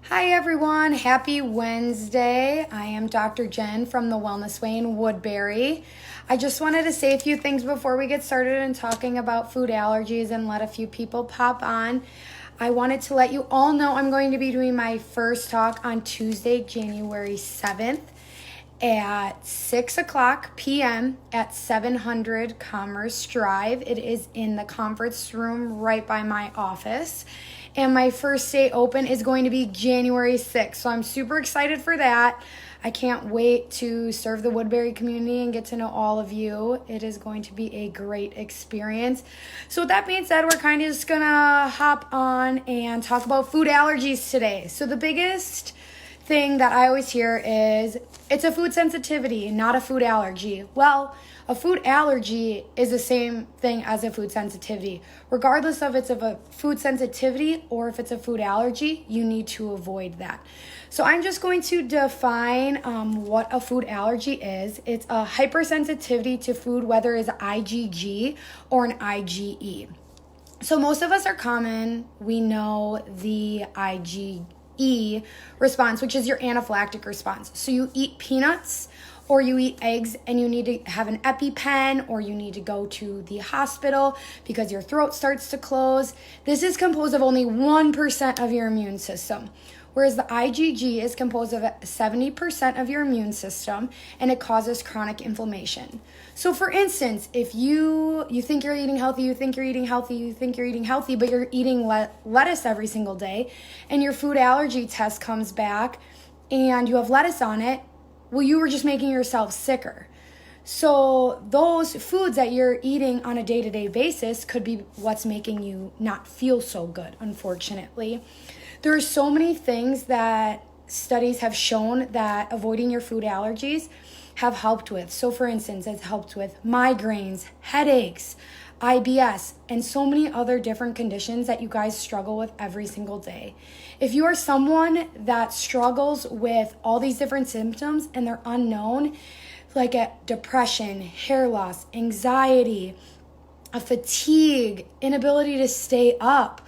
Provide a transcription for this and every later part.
Hi everyone, happy Wednesday. I am Dr. Jen from the Wellness Way in Woodbury. I just wanted to say a few things before we get started in talking about food allergies and let a few people pop on. I wanted to let you all know I'm going to be doing my first talk on Tuesday, January 7th at 6 o'clock p.m. at 700 Commerce Drive. It is in the conference room right by my office. And my first day open is going to be January 6th. So I'm super excited for that. I can't wait to serve the Woodbury community and get to know all of you. It is going to be a great experience. So with that being said, we're kind of just gonna hop on and talk about food allergies today. So the biggest thing that I always hear is it's a food sensitivity, not a food allergy. Well, a food allergy is the same thing as a food sensitivity. Regardless of it's of a food sensitivity or if it's a food allergy, you need to avoid that. So I'm just going to define what a food allergy is. It's a hypersensitivity to food, whether it's IgG or an IgE. So most of us are common. We know the IgE response, which is your anaphylactic response. So you eat peanuts or you eat eggs and you need to have an EpiPen or you need to go to the hospital because your throat starts to close. This is composed of only 1% of your immune system, whereas the IgG is composed of 70% of your immune system and it causes chronic inflammation. So for instance, if you think you're eating healthy, but you're eating lettuce every single day and your food allergy test comes back and you have lettuce on it, well, you were just making yourself sicker. So those foods that you're eating on a day-to-day basis could be what's making you not feel so good, unfortunately. There are so many things that studies have shown that avoiding your food allergies have helped with. So for instance, it's helped with migraines, headaches, IBS, and so many other different conditions that you guys struggle with every single day. If you are someone that struggles with all these different symptoms and they're unknown, like depression, hair loss, anxiety, a fatigue, inability to stay up,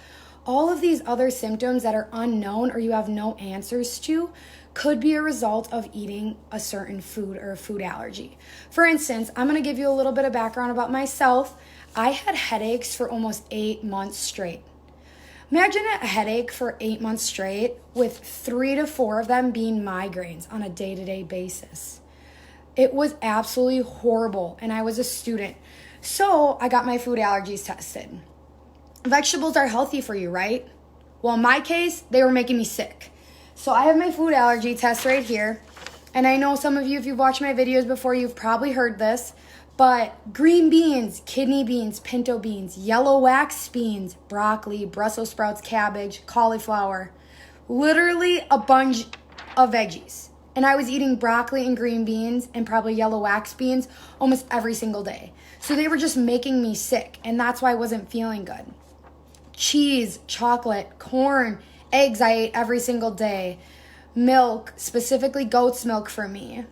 all of these other symptoms that are unknown or you have no answers to could be a result of eating a certain food or a food allergy. For instance, I'm going to give you a little bit of background about myself. I had headaches for almost 8 months straight. Imagine a headache for 8 months straight with 3 to 4 of them being migraines on a day-to-day basis. It was absolutely horrible, and I was a student. So I got my food allergies tested. Vegetables are healthy for you, right? Well, in my case, they were making me sick. So I have my food allergy test right here. And I know some of you, if you've watched my videos before, you've probably heard this. But green beans, kidney beans, pinto beans, yellow wax beans, broccoli, Brussels sprouts, cabbage, cauliflower, literally a bunch of veggies. And I was eating broccoli and green beans and probably yellow wax beans almost every single day. So they were just making me sick, and that's why I wasn't feeling good. Cheese, chocolate, corn, eggs I ate every single day. Milk, specifically goat's milk for me.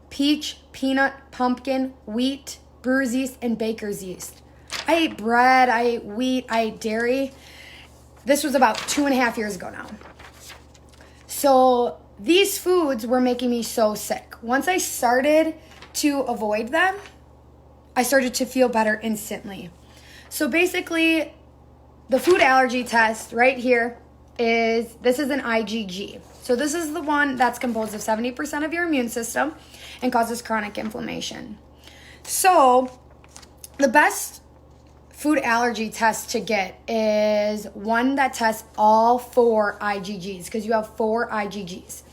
Peach, peanut, pumpkin, wheat, brewer's yeast, and baker's yeast. I ate bread, I ate wheat, I ate dairy. This was about 2.5 years ago now. So these foods were making me so sick. Once I started to avoid them, I started to feel better instantly. So basically, the food allergy test right here this is an IgG. So this is the one that's composed of 70% of your immune system and causes chronic inflammation. So the best food allergy test to get is one that tests all 4 IgGs because you have 4 IgGs.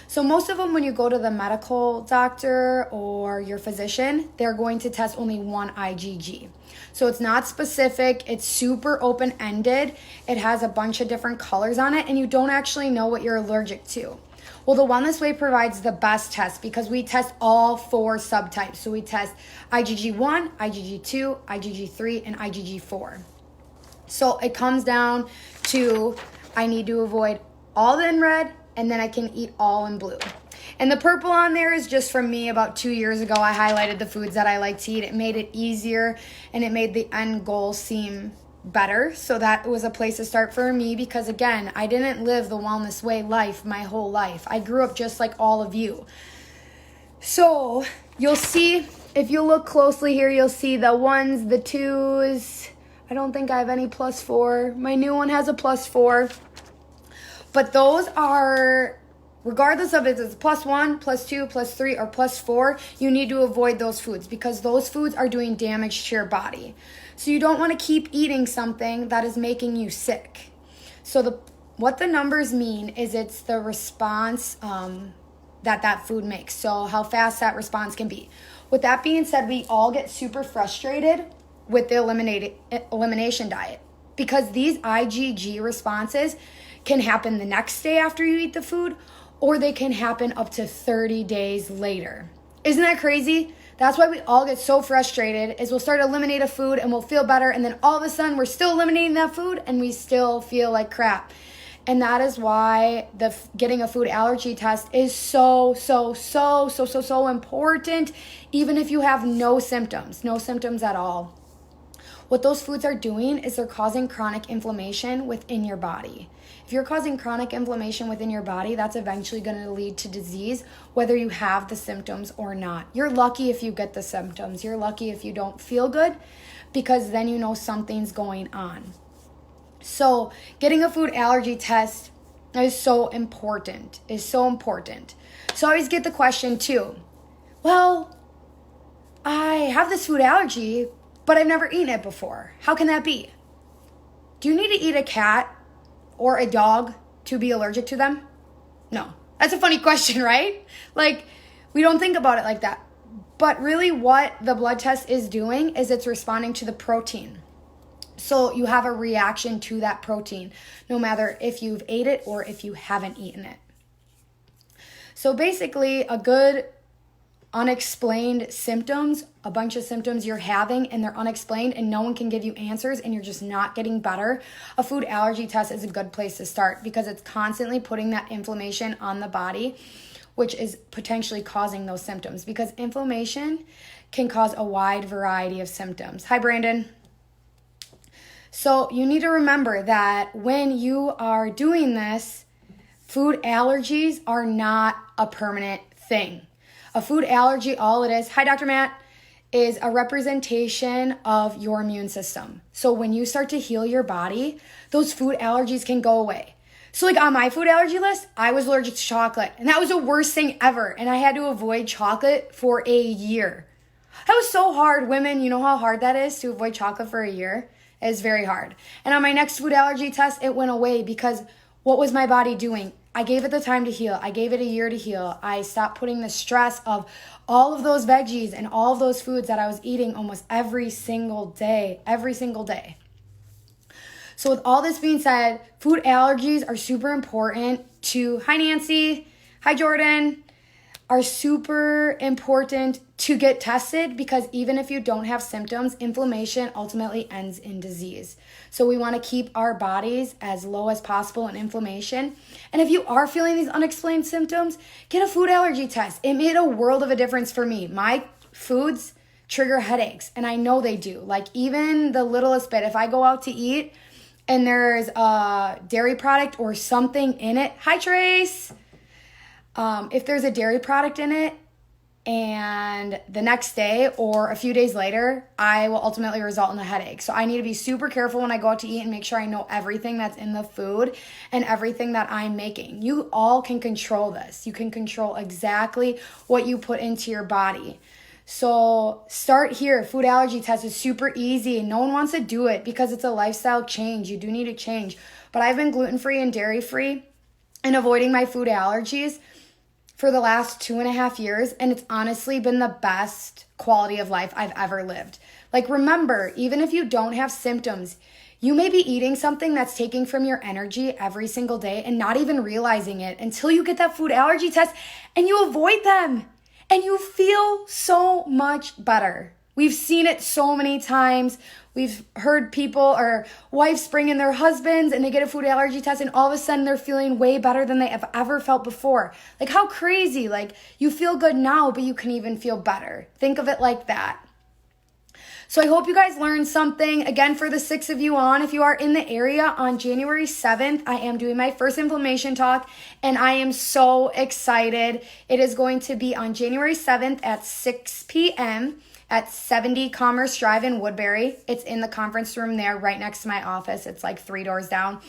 So most of them, when you go to the medical doctor or your physician, they're going to test only one IgG. So it's not specific. It's super open-ended. It has a bunch of different colors on it, and you don't actually know what you're allergic to. Well, the Wellness Way provides the best test because we test all 4 subtypes. So we test IgG1, IgG2, IgG3, and IgG4. So it comes down to I need to avoid all in red, and then I can eat all in blue. And the purple on there is just from me about 2 years ago. I highlighted the foods that I like to eat. It made it easier, and it made the end goal seem better. So that was a place to start for me because, again, I didn't live the wellness way life my whole life. I grew up just like all of you. So you'll see, if you look closely here, you'll see the 1s, the 2s. I don't think I have any +4. My new one has a +4. But those are, regardless of if it's +1, +2, +3, or +4, you need to avoid those foods because those foods are doing damage to your body. So you don't want to keep eating something that is making you sick. So what the numbers mean is it's the response that food makes. So how fast that response can be. With that being said, we all get super frustrated with the elimination diet because these IgG responses can happen the next day after you eat the food, or they can happen up to 30 days later. Isn't that crazy? That's why we all get so frustrated is we'll start to eliminate a food and we'll feel better, and then all of a sudden we're still eliminating that food and we still feel like crap. And that is why getting a food allergy test is so important, even if you have no symptoms at all. What those foods are doing is they're causing chronic inflammation within your body. If you're causing chronic inflammation within your body, that's eventually going to lead to disease, whether you have the symptoms or not. You're lucky if you get the symptoms. You're lucky if you don't feel good, because then you know something's going on. So getting a food allergy test is so important. So I always get the question too, well, I have this food allergy, but I've never eaten it before. How can that be? Do you need to eat a cat or a dog to be allergic to them? No. That's a funny question, right? Like, we don't think about it like that. But really what the blood test is doing is it's responding to the protein. So you have a reaction to that protein, no matter if you've ate it or if you haven't eaten it. So basically, a good unexplained symptoms, a bunch of symptoms you're having and they're unexplained and no one can give you answers and you're just not getting better, a food allergy test is a good place to start because it's constantly putting that inflammation on the body, which is potentially causing those symptoms, because inflammation can cause a wide variety of symptoms. Hi, Brandon. So you need to remember that when you are doing this, food allergies are not a permanent thing. A food allergy, all it is, hi Dr. Matt, is a representation of your immune system. So when you start to heal your body, those food allergies can go away. So like on my food allergy list, I was allergic to chocolate, and that was the worst thing ever. And I had to avoid chocolate for a year. That was so hard. Women, you know how hard that is to avoid chocolate for a year? It is very hard. And on my next food allergy test, it went away because what was my body doing? I gave it the time to heal. I gave it a year to heal. I stopped putting the stress of all of those veggies and all of those foods that I was eating almost every single day. So with all this being said, food allergies are super important to, hi Nancy, hi Jordan, are super important to get tested, because even if you don't have symptoms, inflammation ultimately ends in disease. So we want to keep our bodies as low as possible in inflammation. And if you are feeling these unexplained symptoms, get a food allergy test. It made a world of a difference for me. My foods trigger headaches, and I know they do. Like even the littlest bit, if I go out to eat and there's a dairy product or something in it, hi Trace, if there's a dairy product in it and the next day or a few days later, I will ultimately result in a headache. So I need to be super careful when I go out to eat and make sure I know everything that's in the food and everything that I'm making. You all can control this. You can control exactly what you put into your body. So start here. Food allergy test is super easy. No one wants to do it because it's a lifestyle change. You do need to change. But I've been gluten-free and dairy-free and avoiding my food allergies for the last 2.5 years, and it's honestly been the best quality of life I've ever lived. Like remember, even if you don't have symptoms, you may be eating something that's taking from your energy every single day and not even realizing it until you get that food allergy test and you avoid them and you feel so much better. We've seen it so many times. We've heard people or wives bring in their husbands and they get a food allergy test and all of a sudden they're feeling way better than they have ever felt before. Like how crazy, like you feel good now, but you can even feel better. Think of it like that. So I hope you guys learned something. Again, for the 6 of you on, if you are in the area on January 7th, I am doing my first inflammation talk, and I am so excited. It is going to be on January 7th at 6 p.m. at 70 Commerce Drive in Woodbury. It's in the conference room there right next to my office. It's like 3 doors down.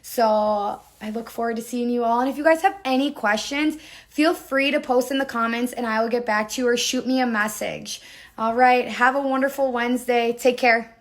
So I look forward to seeing you all. And if you guys have any questions, feel free to post in the comments and I will get back to you or shoot me a message. All right. Have a wonderful Wednesday. Take care.